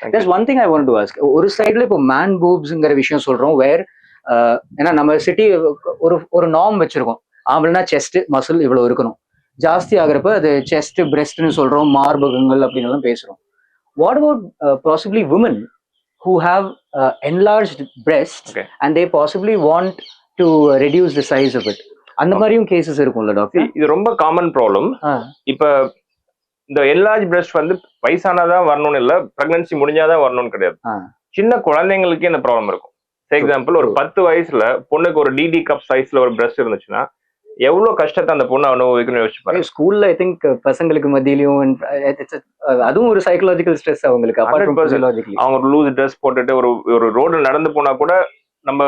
There's one thing I wanted to ask. ஒரு சைடுல இப்போ மேன் பூப்ஸ்ங்கிற விஷயம் சொல்றோம், வேர் ஏன்னா நம்ம சிட்டி ஒரு நார்ம் வச்சிருக்கோம். ஆம்பளைனா செஸ்ட் மசில் இவ்வளவு இருக்கணும். ஜாஸ்தி ஆகிறப்ப அது செஸ்ட் பிரெஸ்ட்னு சொல்றோம், மார்பகங்கள் அப்படின்னு எல்லாம் பேசுறோம். What about possibly women who have enlarged breasts and they possibly want to reduce the size of it? அந்த மாதிரியும் கேசஸ் இருக்கும்ல டாக்டர்? இது ரொம்ப காமன் ப்ராப்ளம். இப்ப இந்த என்லார்ஜ் பிரெஸ்ட் வந்து வயசானாதான் வரணும்னு இல்ல, பிரெக்னன்சி முடிஞ்சாதான் வரணும்னு கிடையாது. சின்ன குழந்தைங்களுக்கே இந்த ப்ராப்ளம் இருக்கும். ஃபார் எக்ஸாம்பிள், ஒரு 10 வயசுல பொண்ணுக்கு ஒரு டிடி கப் சைஸ்ல ஒரு பிரெஸ்ட் இருந்துச்சுன்னா எவ்வளவு கஷ்டத்தை அந்த பொண்ணு அனுபவிக்கணும்னு யோசிச்சு பாருங்க. ஸ்கூல்ல ஐ திங்க் பசங்களுக்கு மத்தியிலையும் அதுவும் ஒரு சைக்கலாஜிக்கல் ஸ்ட்ரெஸ் அவங்களுக்கு. அவங்க லூஸ் ட்ரெஸ் போட்டுட்டு ஒரு ரோட்ல நடந்து போனா கூட நம்ம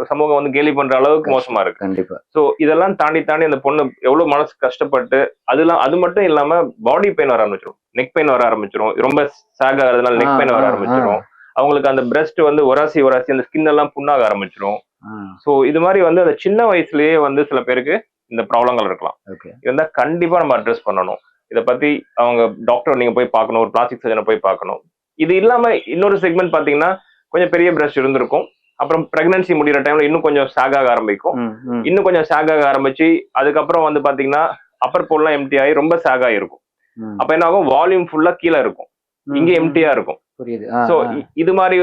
சமூகம் வந்து கேலி பண்ற அளவுக்கு மோசமா இருக்கு. கண்டிப்பா. சோ இதெல்லாம் தாண்டி அந்த பொண்ணு எவ்வளவு மனசு கஷ்டப்பட்டு, அது மட்டும் இல்லாம பாடி பெயின் வர ஆரம்பிச்சிடும், நெக் பெயின் வர ஆரம்பிச்சிடும், ரொம்ப சாக் ஆகிறதுனால நெக் பெயின் வர ஆரம்பிச்சிடும். அவங்களுக்கு அந்த பிரெஸ்ட் வந்து உராசி அந்த ஸ்கின் எல்லாம் புண்ணாக ஆரம்பிச்சிடும். சோ இது மாதிரி வந்து அந்த சின்ன வயசுலயே வந்து சில பேருக்கு இந்த ப்ராப்ளங்கள் இருக்கலாம். இருந்தா கண்டிப்பா நம்ம அட்ரஸ் பண்ணணும். இதை பத்தி அவங்க டாக்டர் நீங்க போய் பார்க்கணும், ஒரு பிளாஸ்டிக் சர்ஜனை போய் பார்க்கணும். இது இல்லாம இன்னொரு செக்மெண்ட் பாத்தீங்கன்னா கொஞ்சம் பெரிய பிரெஸ்ட் இருந்திருக்கும், அப்புறம் பிரெக்னன்சி முடிகிற டைம்ல இன்னும் கொஞ்சம் சாகாக ஆரம்பிக்கும், இன்னும் கொஞ்சம் சாகாக ஆரம்பிச்சு அதுக்கப்புறம் வந்து பாத்தீங்கன்னா அப்பர் போல்லாம் எம்டி ஆகி ரொம்ப சாகா இருக்கும். அப்ப என்ன ஆகும், வால்யூம் ஃபுல்லா கீழே இருக்கும், இங்க எம்டியா இருக்கும். சோ இது மாதிரி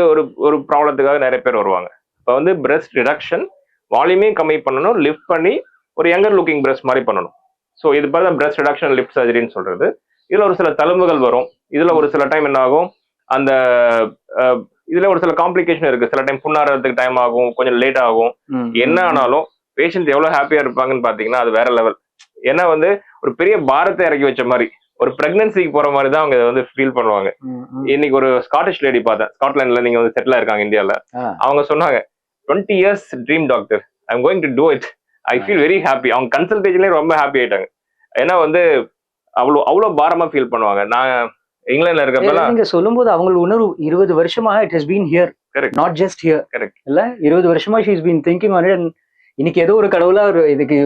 ஒரு ப்ராப்ளத்துக்காக நிறைய பேர் வருவாங்க. இப்ப வந்து பிரெஸ்ட் ரிடக்ஷன், வால்யூமே கம்மி பண்ணணும், லிஃப்ட் பண்ணி ஒரு யங்கர் லுக்கிங் பிரெஸ்ட் மாதிரி பண்ணணும். ஸோ இது மாதிரி தான் பிரெஸ்ட் ரிடக்ஷன் லிஃப்ட் சர்ஜரின்னு சொல்றது. இதுல ஒரு சில தழும்புகள் வரும். இதுல ஒரு சில டைம் என்ன ஆகும், அந்த இதுல ஒரு சில காம்ப்ளிகேஷன் இருக்கு. சில டைம் புண்ணாறதுக்கு டைம் ஆகும், கொஞ்சம் லேட் ஆகும். என்ன ஆனாலும் பேஷண்ட் எவ்வளவு ஹாப்பியா இருப்பாங்கன்னு பாத்தீங்கன்னா அது வேற லெவல். ஏன்னா வந்து ஒரு பெரிய பாரத்தை இறக்கி வச்ச மாதிரி, ஒரு பிரெக்னன்சிக்கு போற மாதிரி தான் அவங்க வந்து ஃபீல் பண்ணுவாங்க. இன்னைக்கு ஒரு ஸ்காட்டிஷ் லேடி பார்த்தேன், ஸ்காட்லாண்ட்ல நீங்க வந்து செட்டில் இருக்காங்க இந்தியால. அவங்க சொன்னாங்க 20 years dream doctor, I am going to do it, I feel very happy. அவங்க கன்சல்டேஷன்லேயே ரொம்ப ஹாப்பி ஆயிட்டாங்க. ஏன்னா வந்து அவ்வளவு பாரமா ஃபீல் பண்ணுவாங்க. நான் இங்கிலாந்துல இருக்கப்பெல்லாம் நீங்க சொல்லும்போது அவங்க உணர்வு 20 வருஷமா it has been here, not just here. Correct இல்ல, 20 வருஷமா she is been thinking on it. இன்னைக்கு ஏதோ ஒரு கடவுளா இதுக்கு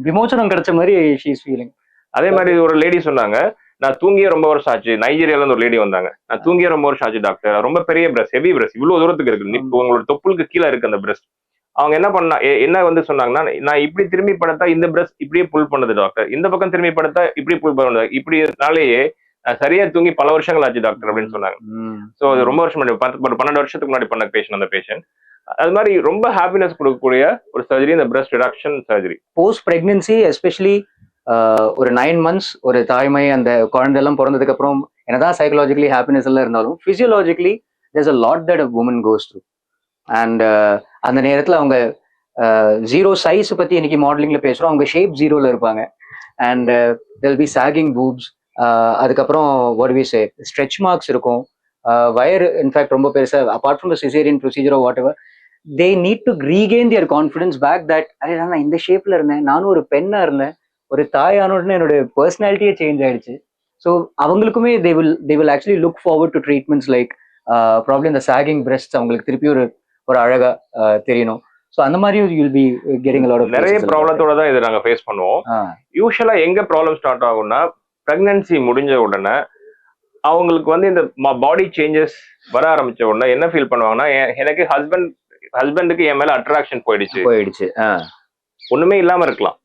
விமோசனம் கிடைச்ச மாதிரி ஷீ இஸ் ஃபீலிங். அதே மாதிரி ஒரு லேடி சொன்னாங்க, நான் தூங்கிய ரொம்ப வருஷம் ஆச்சு. நைஜீரியால இருந்து ஒரு லேடி வந்தாங்க, நான் தூங்கிய ரொம்ப வருஷம் ஆச்சு டாக்டர், ரொம்ப பெரிய பிரெஸ்ட், ஹெவி பிரெஸ்ட், இவ்வளவு தூரத்துக்கு இருக்கு, உங்களோட தொப்புளுக்கு கீழே இருக்கு அந்த பிரெஸ்ட். அவங்க என்ன வந்து சொன்னாங்கன்னா, நான் இப்படி திரும்பி படுத்தா இந்த பிரஸ்ட் இப்படியே புல் பண்ணுது டாக்டர், இந்த பக்கம் திரும்பி படுத்தா இப்படி புல் பண்ணுது, இப்படினாலேயே சரியா தூங்கி பல வருஷங்கள் ஆச்சு டாக்டர் அப்படின்னு சொன்னாங்க. சோ அது ரொம்ப வருஷம் ஒரு 12 வருஷத்துக்கு முன்னாடி பண்ண பேஷண்ட் அந்த பேஷண்ட். அது மாதிரி ரொம்ப ஹாப்பினஸ் கொடுக்கக்கூடிய ஒரு சர்ஜரி இந்த breast reduction surgery. Post pregnancy especially ஒரு 9 months ஒரு தாய்மை அந்த குழந்தை எல்லாம் பிறந்ததுக்கு அப்புறம் என்னதான் சைக்கலாஜிக்கலி ஹாப்பினஸ் எல்லாம் இருந்தாலும் பிசியோலாஜிக்கலி there's a lot that a woman goes through. And அந்த நேரத்தில் அவங்க ஜீரோ சைஸ் பற்றி இன்னைக்கு மாடலிங்ல பேசுகிறோம், அவங்க ஷேப் ஜீரோல இருப்பாங்க. And they'll be sagging boobs. அதுக்கப்புறம் what we say stretch marks இருக்கும், வயர் இன்ஃபேக்ட் ரொம்ப பெருசாக. Apart from the caesarean procedure whatever, they need to regain their confidence back that அதே நான் இந்த ஷேப்ல இருந்தேன், நானும் ஒரு பெண்ணா இருந்தேன், ஒரு தாயானோடனே என்னோட பர்சனாலிட்டியே சேஞ்ச் ஆயிடுச்சு. ஸோ அவங்களுக்குமே they will actually look forward to treatments like problem இந்த சாகிங் பிரெஸ்ட் அவங்களுக்கு திருப்பி ஒரு அழகா தெரியணும். சோ அந்த மாதிரி you'll be getting a lot of நிறைய ப்ராப்ளத்தோட தான் இதை நாங்க ஃபேஸ் பண்ணுவோம். யூசுவலா எங்க ப்ராப்ளம் ஸ்டார்ட் ஆகும்னா, பிரெக்னன்சி முடிஞ்ச உடனே அவங்களுக்கு வந்து இந்த பாடி சேஞ்சஸ் வர ஆரம்பிச்ச உடனே என்ன ஃபீல் பண்ணுவாங்கன்னா, எனக்கு ஹஸ்பண்டுக்கு என் மேல அட்ராக்ஷன் போயிடுச்சு. ஒண்ணுமே இல்லாம இருக்கலாம்,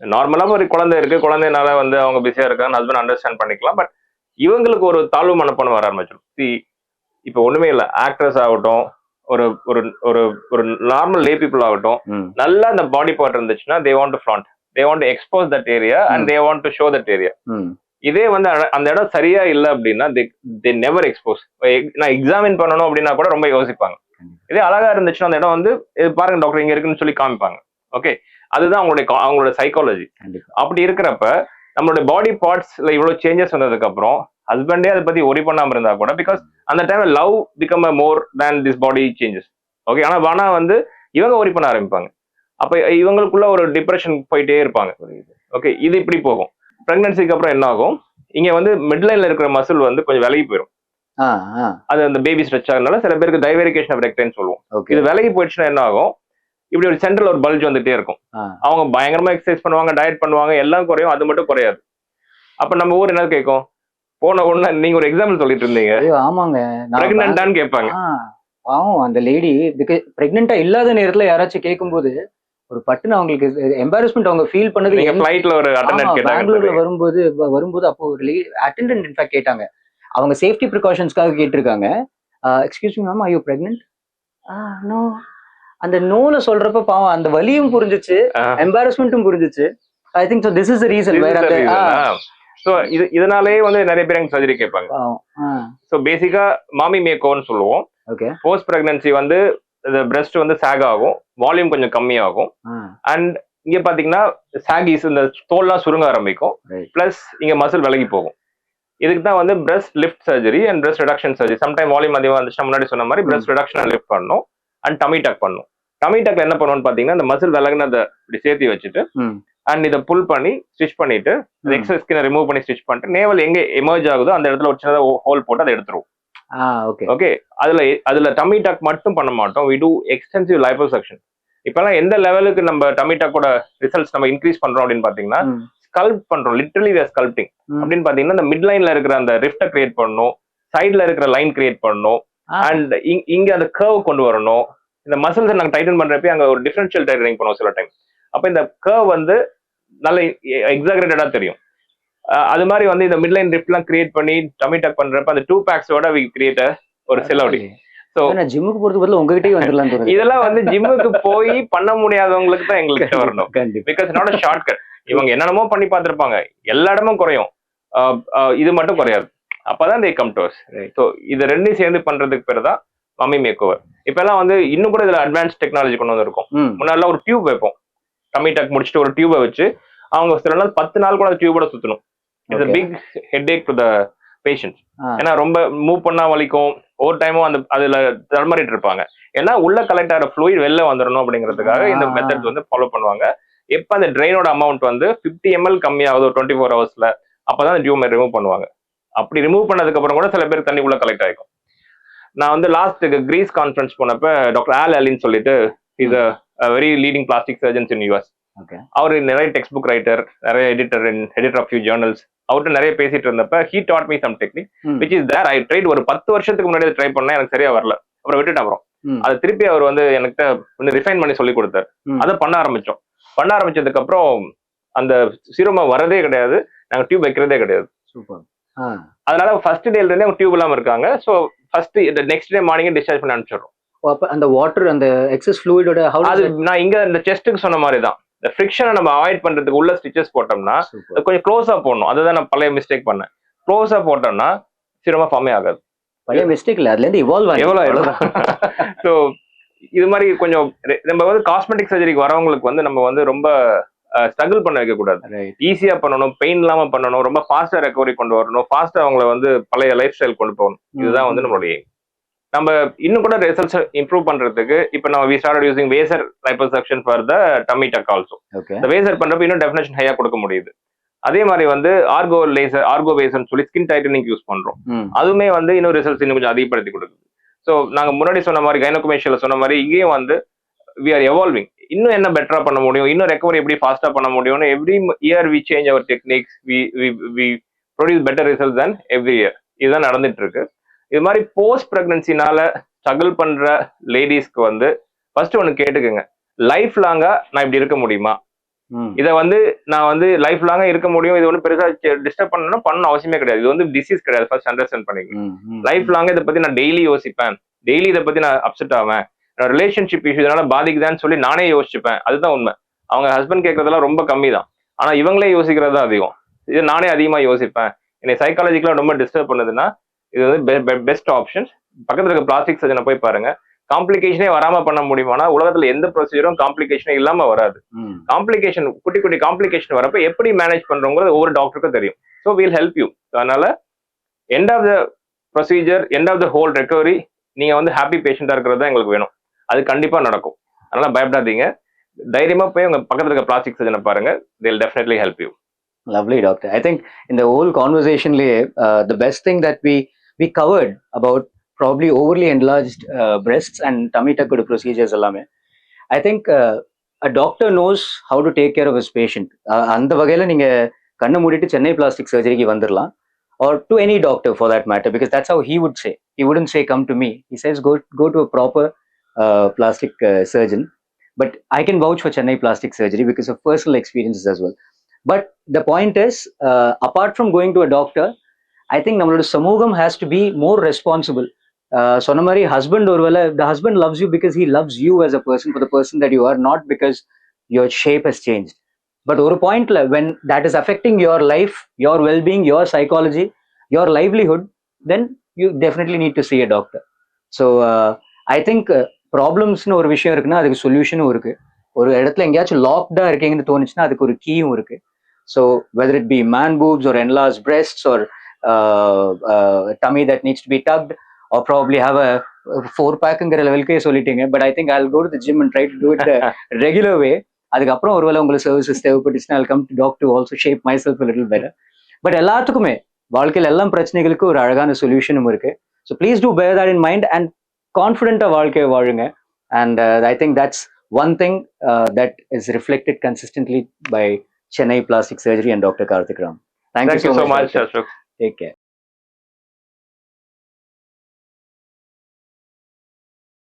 நார்மலா ஒரு குழந்தை இருக்கு, குழந்தைனால வந்து அவங்க பிஸியா இருக்காங்க, ஹஸ்பண்ட் அண்டர்ஸ்டாண்ட் பண்ணிக்கலாம். பட் இவங்களுக்கு ஒரு தாழ்வு மனப்பான்மை வர ஆரம்பிச்சிடும். இப்ப ஒண்ணுமே இல்லை, ஆக்ட்ரஸ் ஆகட்டும், ஒரு ஒரு ஒரு ஒரு நார்மல் லே பீப்புள் ஆகட்டும், நல்லா அந்த பாடி பார்ட் இருந்துச்சுன்னா they want to flaunt, they want to expose that area and they want to show that area. இதே வந்து அந்த இடம் சரியா இல்லை அப்படின்னா தே நெவர் எக்ஸ்போஸ். நான் எக்ஸாமின் பண்ணணும் அப்படின்னா கூட ரொம்ப யோசிப்பாங்க. இதே அழகா இருந்துச்சுன்னா அந்த இடம் வந்து பாருங்க டாக்டர் இங்க இருக்குன்னு சொல்லி காமிப்பாங்க. ஓகே, அதுதான் அவங்களோட சைக்காலஜி. அப்படி இருக்கிறப்ப நம்மளுடைய பாடி பார்ட்ஸ்ல இவ்வளவு சேஞ்சஸ் வந்ததுக்கு அப்புறம் ஹஸ்பண்டே அதை பத்தி ஒரி பண்ணாம இருந்தா கூட, பிகாஸ் அந்த டைம்ல love become a more than this body changes. Okay, ஆனா வந்து இவங்க ஒரி பண்ண ஆரம்பிப்பாங்க. அப்ப இவங்களுக்குள்ள ஒரு டிப்ரெஷன் போயிட்டே இருப்பாங்க. ஓகே, இது இப்படி போகும். பிரெக்னன்சிக்கு அப்புறம் என்ன ஆகும், இங்க வந்து மிட்லைன்ல இருக்கிற மசில் வந்து கொஞ்சம் விலகி போயிடும். அது அந்த பேபி ஸ்ட்ரெச் ஆகுறதுனால சில பேருக்கு டைவரிகேஷன் ஆஃப் ரெக்டைன்னு சொல்லுவோம். இது விலகி போயிடுச்சுன்னா என்ன ஆகும், இப்படி ஒரு சென்ட்ரல் ஒரு பல்ஜ் வந்துட்டே இருக்கும். அவங்க பயங்கரமா எக்ஸசைஸ் பண்ணுவாங்க, டயட் பண்ணுவாங்க, எல்லாம் குறையும், அது மட்டும் குறையாது. அப்ப நம்ம ஊர் என்ன கேட்கும், போன உடனே நீங்க ஒரு எக்ஸாம்பிள் சொல்லிட்டு இருந்தீங்க, ஐயோ ஆமாங்க. நான் பிரெக்னன்டான்னு கேட்பாங்க. பாவம் அந்த லேடி பிரெக்னெண்டா இல்லாத நேரத்துல யாராச்சும் கேட்கும்போது ஒரு பட்டுன்னு அவங்களுக்கு எம்பாரஸ்மெண்ட் அவங்க ஃபீல் பண்ணது. நீங்க ஃபிளைட்ல ஒரு ஆமா, அட்டெண்டன்ட் பெங்களூர்ல கேட்டாங்க. வரும்போது அப்போ ஒரு அட்டெண்டன்ட் இன்ஃபேக்ட் கேட்டாங்க. அவங்க சேஃப்டி ப்ரிகாஷன்ஸ்க்காக கேட்டிருக்காங்க. Excuse me ma'am, I you pregnant? No. அந்த நோல சொல்றப்ப பாவம் அந்த வலியும் புரிஞ்சுச்சு, எம்பாரஸ்மெண்ட்டும் புரிஞ்சுச்சு. I think so this is the reason வேற அந்த சோ இதனாலேயே வந்து நிறைய பேர் எங்க சர்ஜரி கேட்பாங்க. சோ பேசிக்கா மாமி மேக்கோன்னு சொல்லுவோம். ஓகே. போஸ்ட் பிரெக்னன்சி வந்து இந்த பிரஸ்ட் வந்து சாக் ஆகும், வால்யூம் கொஞ்சம் கம்மியாகும். அண்ட் இங்க பாத்தீங்கன்னா சாகிஸ் இந்த தோல்லாம் சுருங்க ஆரம்பிக்கும், பிளஸ் இங்க மசில் விலகி போகும். இதுக்கு தான் வந்து breast lift surgery and breast reduction surgery. Sometime volume அதிகமாக இருந்துச்சுன்னா முன்னாடி சொன்ன மாதிரி பிரஸ்ட் ரிடக்ஷன் அண்ட் லிஃப்ட் பண்ணணும். அண்ட் டமி டக் பண்ணும். டமி டக்ல என்ன பண்ணுவோம்னு பாத்தீங்கன்னா இந்த மசில் விலகுனதை இப்படி சேர்த்து வச்சுட்டு அண்ட் இதை புல் பண்ணி ஸ்டிச் பண்ணிட்டு எக்ஸஸ் ஸ்கினை ரிமூவ் பண்ணி ஸ்டிச் பண்ணிட்டு நேவல் எங்க எமர்ஜ் ஆகுதோ அந்த இடத்துல ஒரு சின்னதாக ஹோல் போட்டு அதை எடுத்துருவோம். ஓகே. அதுல டமி டக் மட்டும் பண்ண மாட்டோம், வி டூ எக்ஸ்டென்சிவ் லைப்போசக்ஷன். இப்பெல்லாம் எந்த லெவலுக்கு நம்ம டமி டக்கோட ரிசல்ட்ஸ் நம்ம இன்க்ரீஸ் பண்றோம் அப்படின்னு பாத்தீங்கன்னா ஸ்கல்ப் பண்றோம், லிட்டரலி வி ஆர் ஸ்கல்ப்டிங். அப்படின்னு பாத்தீங்கன்னா இந்த மிட் லைன்ல இருக்கிற அந்த ரிஃப்ட கிரியேட் பண்ணணும், சைட்ல இருக்கிற லைன் கிரியேட் பண்ணணும், அண்ட் இங்க அந்த கர்வ் கொண்டு வரணும். இந்த மசில்ஸ் நாங்க டைட்டன் பண்றப்ப அங்க ஒரு டிஃபரன்ஷியல் டைட்டனிங் பண்ணுவோம் சில டைம். அப்ப இந்த கர்வ் வந்து நல்ல எக்ஸாகரேட்டடா தெரியும். அது மாதிரி வந்து இந்த மிட்லைன் ரிஃப்ட்லாம் கிரியேட் பண்ணி டமி டக் பண்றப்ப அந்த 2 பேக்ஸோட வி கிரியேட் ஒரு சிலோடி. சோ ஜிம்முக்கு போறது பதிலா உங்ககிட்டயே வந்துடலாம். இதெல்லாம் வந்து ஜிம்முக்கு போய் பண்ண முடியாதவங்களுக்கு தான் எங்களுக்கு வரணும். Because not a short cut. இவங்க என்னென்னமோ பண்ணி பார்த்திருப்பாங்க, எல்லா இடமும் குறையும், இது மட்டும் குறையாது. அப்பதான் they come to us. So இது ரெண்டையும் சேர்ந்து பண்றதுக்கு பேர் தான் மம்மி மேக் ஓவர். இப்ப எல்லாம் வந்து இன்னும் கூட இதுல அட்வான்ஸ் டெக்னாலஜி கொண்டு வந்திருக்கும். முன்னாடி ஒரு டியூப் வைப்போம், டமி டக் முடிச்சுட்டு ஒரு டியூபை வச்சு அவங்க சில நாள் 10 நாள் கூட டியூபோட சுத்தணும். It's big headache to the patient. ஏன்னா ரொம்ப மூவ் பண்ணா வலிக்கும், ஒவ்வொரு டைமும் அந்த அதுல தர்மரிட்டு இருப்பாங்க. ஏன்னா உள்ள கலெக்ட் ஆகிற ஃப்ளூயிட் வெளில வந்துடணும் அப்படிங்கிறதுக்காக இந்த மெத்தட் வந்து ஃபாலோ பண்ணுவாங்க. எப்ப அந்த ட்ரெயினோட அமௌண்ட் வந்து 50 ml கம்மியாகுது 24 hours அப்பதான் அந்த டியூப் ரிமூவ் பண்ணுவாங்க. அப்படி ரிமூவ் பண்ணதுக்கு அப்புறம் கூட சில பேர் தண்ணி உள்ள கலெக்ட் ஆகிக்கும். நான் வந்து லாஸ்ட் கிரீஸ் கான்ஃபரன்ஸ் போனப்ப டாக்டர் ஆல் அலின்னு சொல்லிட்டு is a very leading plastic surgeons in US. அவர் நிறைய டெக்ஸ்ட் புக் ரைட்டர், நிறைய எடிட்டர் ஆஃப் ஃபியூ ஜேர்னல்ஸ். அவர்கிட்ட நிறைய பேசிட்டு இருந்தப்ப he taught me some technique which is there. I tried ஒரு 10 வருஷத்துக்கு முன்னாடி ட்ரை பண்ணேன், எனக்கு சரியா வரல, அப்புறம் விட்டுட்டு அப்புறம் அதை திருப்பி அவர் வந்து எனக்கு கொஞ்சம் ரிஃபைன் பண்ணி சொல்லி கொடுத்தாரு. அதை பண்ண ஆரம்பிச்சதுக்கு அப்புறம் அந்த சீரோமா வரதே கிடையாது, நாங்க டியூப் வைக்கிறதே கிடையாது. அதனால ஃபர்ஸ்ட் டேல இருந்தே அவங்க டியூப் இல்லாம இருக்காங்க. So first next day morning discharge பண்ணி அனுப்பிச்சிடுறோம். அந்த வாட்டர் அந்த எக்ஸஸ் ஃப்ளூயிடோட அது நான் இங்க இந்த செஸ்ட்டுக்கு சொன்ன மாதிரி தான். இந்த ஃப்ரிக்ஷனை நம்ம அவாய்ட் பண்றதுக்கு உள்ள ஸ்டிச்சஸ் போட்டோம்னா கொஞ்சம் க்ளோஸா போடணும். அதுதான் நான் பழைய மிஸ்டேக் பண்ணேன். க்ளோஸா போட்டோம்னா சீக்கிரமா ஃபார்மே ஆகாது. பழைய மிஸ்டேக் இல்ல, அதுல இருந்து எவ்வளவு ஆயிடும். ஸோ இது மாதிரி கொஞ்சம் நம்ம வந்து காஸ்மெட்டிக் சர்ஜரிக்கு வரவங்களுக்கு வந்து நம்ம வந்து ரொம்ப ஸ்ட்ரகிள் பண்ண வைக்க கூடாது. ஈஸியா பண்ணணும், பெயின் இல்லாம பண்ணணும், ரொம்ப ஃபாஸ்டா ரெக்கவரி கொண்டு வரணும், ஃபாஸ்டா அவங்களை வந்து பழைய லைஃப் ஸ்டைல் கொண்டு போகணும். இதுதான் வந்து நம்மளுடைய நம்ம இன்னும் கூட ரிசல்ட்ஸ் இம்ப்ரூவ் பண்றதுக்கு இப்ப நம்ம we started using vaser liposuction for the tummy tuck also. இந்த வேசர் பண்றப்ப இன்னும் டெஃபினேஷன் ஹையா கொடுக்க முடியுது. அதே மாதிரி வந்து ஆர்கோ வேசர்னு சொல்லி ஸ்கின் டைட்டனிங் யூஸ் பண்றோம். அதுவுமே வந்து இன்னும் ரிசல்ட்ஸ் இன்னும் கொஞ்சம் அதிகப்படுத்தி கொடுக்குது. ஸோ நாங்க முன்னாடி சொன்ன மாதிரி கைனோகோமேஷியால சொன்ன மாதிரி இங்கேயும் வந்து வி ஆர் எவால்விங். இன்னும் என்ன பெட்டரா பண்ண முடியும், இன்னும் ரெக்கவரி எப்படி ஃபாஸ்டா பண்ண முடியும்னு every year we change our techniques, we produce better result then every year. இதுதான் நடந்துட்டு இருக்கு. இது மாதிரி போஸ்ட் பிரெக்னன்சினால ஸ்ட்ரகிள் பண்ற லேடிஸ்க்கு வந்து ஃபர்ஸ்ட் ஒன்று கேட்டுக்குங்க, லைஃப் லாங்கா நான் இப்படி இருக்க முடியுமா? இதை வந்து நான் வந்து லைஃப் லாங்கா இருக்க முடியும், இது ஒன்றும் பெருசா டிஸ்டர்ப் பண்ணணும் அவசியமே கிடையாது. இது வந்து டிசீஸ் கிடையாது, ஃபர்ஸ்ட் அண்டர்ஸ்டாண்ட் பண்ணிக்கணும். லைஃப் லாங்கா இதை பத்தி நான் டெய்லி யோசிப்பேன், டெய்லி இதை பத்தி நான் அப்செட் ஆவேன், ரிலேஷன்ஷிப் இஷ்யூ இதனால பாதிக்குதான்னு சொல்லி நானே யோசிச்சுப்பேன். அதுதான் உண்மை. அவங்க ஹஸ்பண்ட் கேட்கறதெல்லாம் ரொம்ப கம்மி தான், ஆனா இவங்களே யோசிக்கிறது தான் அதிகம். இது நானே அதிகமா யோசிப்பேன், என்னை சைக்காலஜிக்கலா ரொம்ப டிஸ்டர்ப் பண்ணுதுன்னா இது வந்து பெஸ்ட் ஆப்ஷன்ஸ். பக்கத்துல இருக்க பிளாஸ்டிக் சர்ஜனை போய் பாருங்க. காம்ப்ளிகேஷனே வராம பண்ண முடியுமானா உலகத்துல எந்த ப்ரொசீஜரும் காம்ப்ளிகேஷனே இல்லாம வராது. காம்ப்ளிகேஷன் குட்டி குட்டி காம்ப்ளிகேஷன் வரப்ப எப்படி மேனேஜ் பண்றோங்கிறது ஒவ்வொரு டாக்டருக்கும் தெரியும். So will help you. அதனால end of the procedure, end of the whole recovery நீங்க வந்து ஹாப்பி பேஷண்டா இருக்கிறது தான் எங்களுக்கு வேணும். அது கண்டிப்பா நடக்கும். அதனால பயப்படாதீங்க, தைரியமா போய் உங்க பக்கத்துல இருக்க பிளாஸ்டிக் சர்ஜனை பாருங்க. they will definitely help you. Lovely, doctor. I think in the whole conversation, the best thing that we covered about probably overly enlarged breasts and tummy tuck procedures allame. I think a doctor knows how to take care of his patient. அந்த வகையில நீங்க கண்ணை மூடிட்டு Chennai plastic சர்ஜரிக்கு வந்துடலாம். or to any doctor for that matter, because that's how he would say. He wouldn't say come to me. He says go to a proper plastic surgeon. But I can vouch for Chennai plastic surgery because of personal experiences as well. But the point is, apart from going to a doctor, I think நம்மளோட சமூகம் has to be more responsible. சொன்ன மாதிரி husband ஒருவேளை the husband loves you because he loves you as a person, for the person that you are, not because your shape has changed. But ஒரு பாயிண்ட்ல when that is affecting your life, your well-being, your psychology, your livelihood, then you definitely need to see a doctor. So I think ப்ராப்ளம்ஸ்னு ஒரு விஷயம் இருக்குன்னா அதுக்கு சொல்யூஷனும் இருக்கு. ஒரு இடத்துல எங்கேயாச்சும் லாக்டா இருக்கீங்கன்னு தோணுச்சுன்னா அதுக்கு ஒரு கீயும் இருக்கு. So whether it be man boobs or enlarge breasts or tummy that needs to be tugged, or probably have a 4-packங்கிற லெவலுக்கே சொல்லிட்டீங்க. But I think I'll go to the gym and try to do it the regular way. அதுக்கப்புறம் ஒருவேளை உங்களுக்கு services தேவைப்பட்டுச்சுன்னா I'll come to doc to also shape myself a little better. But எல்லாத்துக்குமே வாழ்க்கையில் எல்லாம் பிரச்சனைகளுக்கு ஒரு அழகான சொல்யூஷனும் இருக்கு. So please do bear that in mind and கான்ஃபிடென்ட்டாக வாழ்க்கையை வாழுங்க. And I think that's one thing that is reflected consistently by Chennai Plastic Surgery and Dr. Karthik Ram. Thank you so much, Ashok. Take care.